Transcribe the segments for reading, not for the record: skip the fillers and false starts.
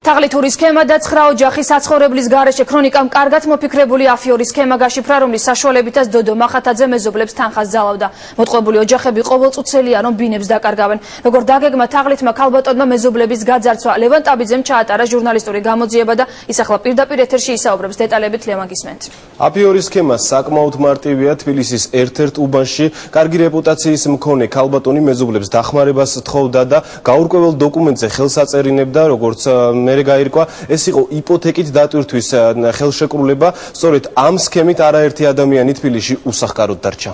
თაღლითური სქემა და 9 ოჯახის საცხოვრებლის გარეშე ქრონიკამ კარგად მოფიქრებული აფიორის სქემა გაშიფრა, რომლის საშუალებითაც დოდო მახათაძე მეზობლებს თანხას ძალავდა. მოტყუებული ოჯახები ყოველწუთელია, რომ ბინებს დაკარგავენ. Როგორ დაგეგმა თაღლითმა ქალბატონმა მეზობლების გაძარცვა, ლევან ტაბიძემ ჩაატარა ჟურნალისტური გამოძიება და ის ახლა პირდაპირ ეთერში ისაუბრებს. დეტალებით ლევან გისმენთ. აფიორის სქემა საკმაოდ მარტივია. თბილისის ერთ-ერთ უბანში კარგი რეპუტაციის მქონე ქალბატონი მეზობლებს დახმარებას თხოვდა და გაურკვეველ დოკუმენტზე ხელს აწერინებდა, როგორც მერე გაირკვა, ეს იყო იპოთეკით დატვირთვის ხელშეკრულება. სწორედ ამ სქემით არაერთი ადამიანი თბილისში უსახკაროდ დარჩა.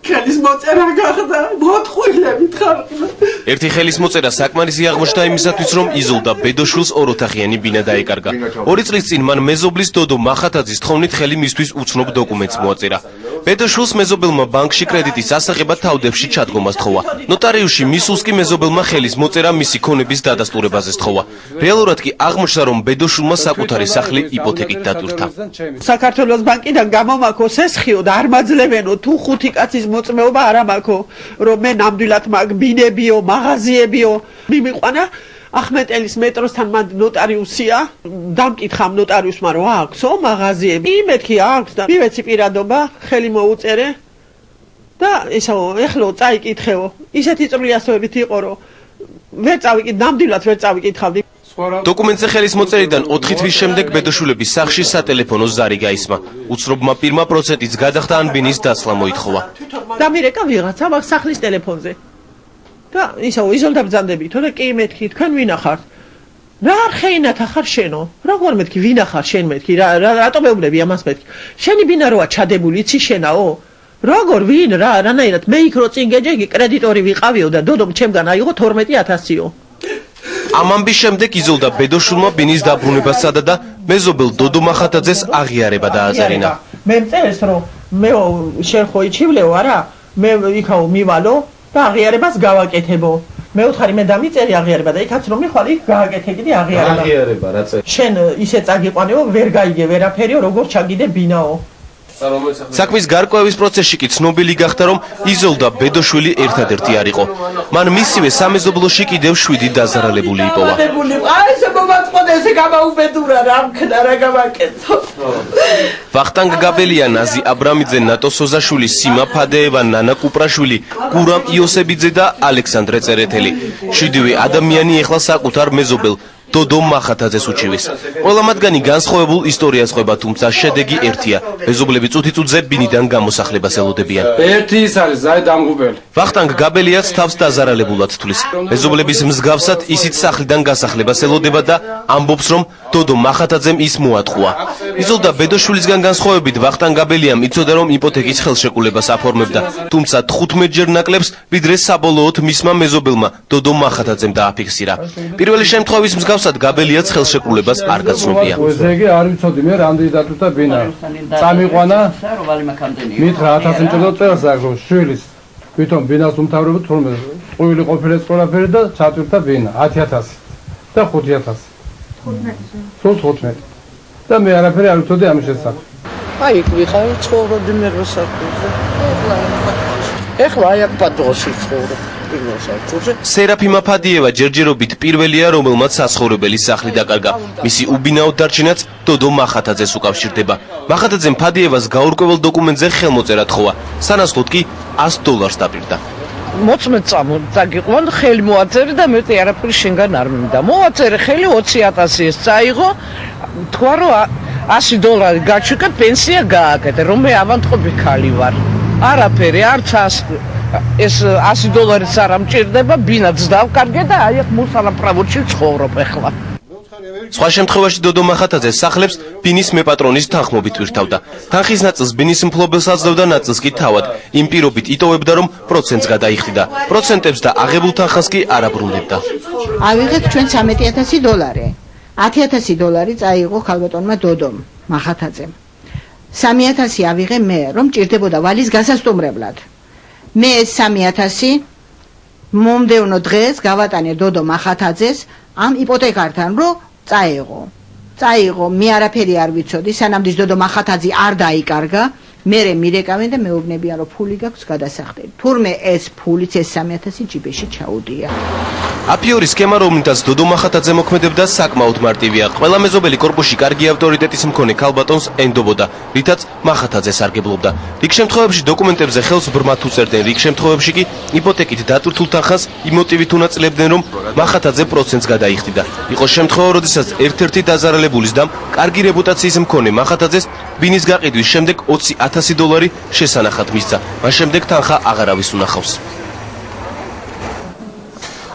ხელის მოწერა გახდა, მოთხოვნებით ხარდა. ერთი ხელის მოწერა საკმარისი აღმოჩნდა იმისათვის, რომ იზოლდა ბედოშვილს ოროთახიანი ბინა დაეკარგა. 2 წლის წინ მან მეზობლის დოდო მახათაძის თხოვნით ხელი მისთვის უცნობ დოკუმენტს მოაწერა. ბედოშვილს მეზობელმა ბანკში კრედიტის ასაღებად თავდებში ჩადგომას თხოვა. ნოტარიუსში მისულს კი მეზობელმა ხელის მოწერა მისი ქონების დადასტურებაზე თხოვა. რეალურად კი აღმოჩნდა, რომ ბედოშვილმა საკუთარი სახლი იპოთეკით დატვირთა. საქართველოს ბანკიდან გამომაქოს ესხიო და არ მაძლევენო თუ 5 კაცის მოწმეობა არ ამაქო, რომ მე ნამდვილად მაგ ბინებიო, მაღაზიებიო მიმიყვანა. ახმეტელის მეტროსთან მან ნოტარიუსია, დამკითხამ ნოტარიუსმა რომ აქვსო მაღაზიები. იმეთქი აქვს და მივეცი პირადობა, ხელი მოუწერე და ესაო, ეხლა წაიკითხეო. ისეთი წვრიასოებით იყო, რომ ვერ წავიკითხე, ნამდვილად ვერ წავიკითხავდი. დოკუმენტზე ხელის მოწერიდან 4 თვის შემდეგ ბედოშვილების სახლში სატელეფონო ზარი გაისმა. უცნობმა პირმა პროცენტიც გადახდა ან ბინის დაცლა მოითხოვა. დამირეკა ვიღაცა მაგ სახლის ტელეფონზე. და ისაო იზოლდა ბრძანდებით, და კი მეთქი, თქვენ ვინა ხართ? რა არხეინათ ახარ შენო? როგორ მეთქი, ვინა ხარ შენ მეთქი? რატო მეუბნები ამას მეთქი? შენი ბინა როა ჩადებული, იცი შენაო? როგორ ვინ რა, რანაირად მე იქ რო წინ გეჯეგი კრედიტორი ვიყავიო და დოდომ ჩემგან აიღო 12000-ო. ამ ამბის შემდეგ იზოლდა ბედოშვილმა ბინის დაბრუნება სცადა და მეზობელ დოდო მახათაძეს აღიარება დააზარინა. მე მწერეს რომ მე შენ ხო იჩივლეო არა? მე იქაო მივალო და აღიარებას გავაკეთებო. მე უთხარი მე დამიწერი აღიარება და იქაც რომ მიხვალ იქ გააკეთებდი აღიარება. აღიარება რა წე? შენ ისე წაგიყვანეო, ვერ გაიგე ვერაფერიო, როგორ ჩაგიდე ბინაო. საქმის გარკვევის პროცესში კი ცნობილი გახდა, რომ იზოლდა ბედოშვილი ერთადერთი არ იყო. მან მისივე სამეზობლოში კიდევ 7 დაზარალებული იპოვა. აი ესე მომაწყოდე, ესე გამაუბედურა რა მქნა რა გავაკეთო. ვახტანგ გაბელია, ნაზი აბრამიძე, ნატო სოზაშვილი, სიმა ფადეევა, ნანა კუპრაშვილი, გურამ იოსებიძე და ალექსანდრე წერეთელი. 7 ადამიანი ეხლა საკუთარ მეზობელ დოდო მახათაძეს უჩივის. ყველა მათგანი განსხვავებულ ისტორიას ყვება, თუმცა შედეგი ერთია. მეზობლები წუთიწუთზე ბინიდან გამოსახლებას ელოდებიან. ერთი ის არის ზაი დამღუბელი. ვახტანგ გაბელიაც თავს დაზარალებულად თვლის. მეზობლების მსგავსად ისიც სახლიდან გასახლებას ელოდება და ამბობს, რომ დოდო მახათაძემ ის მოატყუა. იზოლდა ბედოშვილისგან განსხვავებით ვახტანგ გაბელიამ იცოდა, რომ იპოთეკის ხელშეკრულებას აფორმებდა, თუმცა 15-ჯერ ნაკლებს, ვიდრე საბოლოოდ მისმა მეზობელმა დოდო მახათაძემ დააფიქსირა. პირველი შემთხვევის მსგავსად გაბელიაც ხელშეკრულებას არ გაცნობია. ეგ არ ვიცოდი მე რამდენი დატვირთა ბინა. წამიყვანა მითხრა 1000 მჭედო წელს აგრო შვილის. ვითომ ბინას უმთავრებო თურმე ყუილი ყოფილა ყველაფერი და ჩატვირთა ბინა 10000 და 5000. 15. და მე არაფერი არ ვიცოდი ამის შესახებ. აი იქ ვიყავი ცხოვრობდი მე როსაკურზე. ეხლა აი აქ პატრონში ცხოვრობ. სერაფიმა ფადიევა ჯერჯერობით პირველია, რომელმაც საცხოვრებელი სახლი დაკარგა. მისი უბინაოდ დარჩენაც დოდო მახათაძეს უკავშირდება. მახათაძემ ფადიევას გაურკვეველ დოკუმენტზე ხელმოწერა თხოვა. სანაცვლოდ კი $100 დაპირდა. მოწმე წაგიყვან, ხელი მოაწერე და მეტი არაფერი შენგან არ მინდა. მოაწერე ხელი 20000-ს წაიღო, თქვა რომ $100 გაჩვიკე, პენსია გააკეთე, რომ მე ავანტყოფი ხალი ვარ. არაფერი, არც ეს $100-ს არ ამჭირდება, ბინაც დავკარგე და აი აქ მოსალაპრავოში ცხოვრობ ახლა. სხვა შემთხვევაში დოდო მახათაძე სახლებს ბინის მეპატრონის თანხმობით ვირთავდა. თანხის ნაწილს ბინის მფლობელს აძლევდა, ნაწილს კი თავად. იმ პირობით იტოვებდა, რომ პროცენტს გადაიხდიდა. პროცენტებს და აღებულ თანხას კი არ აბრუნებდა. ავიღეთ ჩვენ $13000. $10000 წაიღო ქალბატონმა დოდომ მახათაძემ. 3000 ავიღე მე, რომ ჭირდებოდა ვალის გასასტუმრებლად. მე ეს 3000 მომდევნო დღეს გავატანე დოდო მახათაძეს ამ იპოთეკართან, რომ წაიღო, მე არაფერი არ ვიცოდი, სანამ დოდო მახათაძე არ დაიკარგა, მერე მირეკავენ და მეუბნებიან რომ ფული გაქვს გადასახდელი. თურმე ეს ფულიც ეს 3000 ჯიბეში ჩაუდია. აფიორის სქემა, რომლითაც დოდო მახათაძე მოქმედებდა, საკმაოდ მარტივია. ყველა მეზობელი კორპუსში კარგი ავტორიტეტის მქონე ქალბატონს ენდობოდა, რითაც მახათაძე სარგებლობდა. რიგ შემთხვევებში დოკუმენტებზე ხელს ბრმად უწერდნენ, რიგ შემთხვევებში კი იპოთეკით დატვირთულ თანხას იმ მოტივით უნაწილებდნენ, რომ მახათაძე პროცენტს გადაიხდიდა. იყო შემთხვევა, როდესაც ერთ-ერთი დაზარალებულის და კარგი რეპუტაციის მქონე მახათაძეს ბინის გაყიდვის შემდეგ $20,000 შესანახად მისცა. მას შემდეგ თანხა აღარავის უნახავს.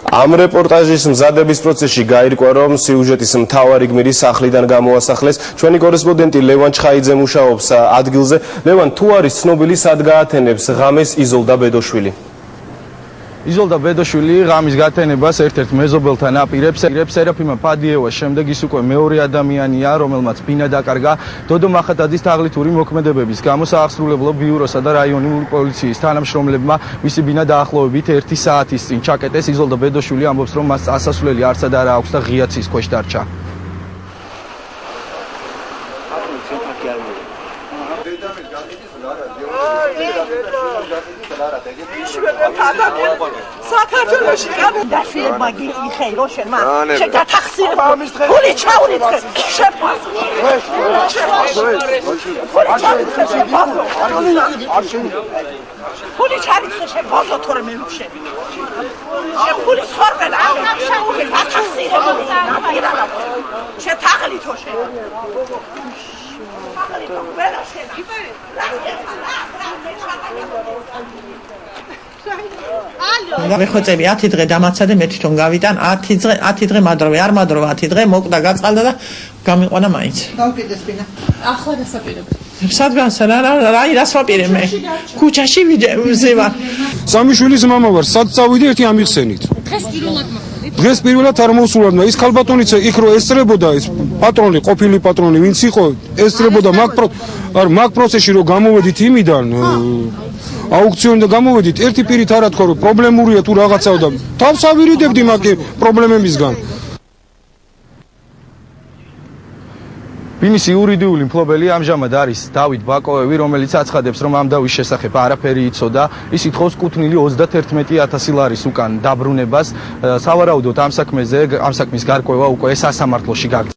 ამ რეპორტაჟის მზადების პროცესში გაირკვა, რომ სიუჟეტის მთავარი გმირი სახლიდან გამოასახლეს. ჩვენი კორესპონდენტი ლევან ჩხაიძე მუშაობს ადგილზე. ლევან, თუ არის ცნობილი, სად გაათენებს ღამეს იზოლდა ბედოშვილი? იზოლდა ბედოშვილი ღამის გათენებას ერთ-ერთ მეზობელთან აპირებს სერაფიმა ფადიევას შემდეგ ის უკვე მეორე ადამიანია, რომელმაც ბინა დაკარგა. დოდო მახათაძის თაღლითური მოქმედებების გამო საახსრულებლო ბიუროსა და რაიონული პოლიციის თანამშრომლებმა მისი ბინა დაახლოებით 1 საათის წინ ჩაკეტეს. იზოლდა ბედოშვილი ამბობს, რომ მას ასასვლელი არცად არ აქვს და ღია ცის ქვეშ დარჩა. საქართველოში გადაშიება გიხე რო შენმა შეგათახსიერება გული ჩაურიცხე შეფასო გული ჩაურიცხე შეგოზო თორე მე ვშები გული ხორბელა შაური გათახსიერება შეთაღლითო შე თაღლითო ყველა შენა მეხოწები 10 დღე დამაცადე მე თვითონ გავიტან 10 დღე მადროვე არ მადროვე 10 დღე მოკვდა გაწყალდა და გამიყვანა მაინც გავკიდეს ბინა ახლა დასაპირებ სადღანსა რას ვაპირებ მე ქუჩაში ვიძე ვარ სამი შვილის მამა ვარ სად წავიდე ერთი ამიხსენით დღეს პირველად არ მოსულად და ის ქალბატონიც იქ რო ესწრებოდა ეს პატრონი ყოფილი პატრონი ვინც იყო ესწრებოდა მაგ პროცესში რო გამოვედით იმიდან აუქციონი და გამოვედით ერთი პირით არა თქვა რომ პრობლემურია თუ რაღაცაა და თავს ავირიდებდი მაგ პრობლემებისგან ბინის იურიდიული მფლობელი ამჟამად არის დავით ბაკოევი, რომელიც აცხადებს, რომ ამ დავის შესახებ არაფერი იცოდა. ის ითხოვს კუთვნილი 31,000 ლარის უკან დაბრუნებას. სავარაუდოდ ამ საქმის გარკვევა უკვე სასამართლოში გაგრძელდება.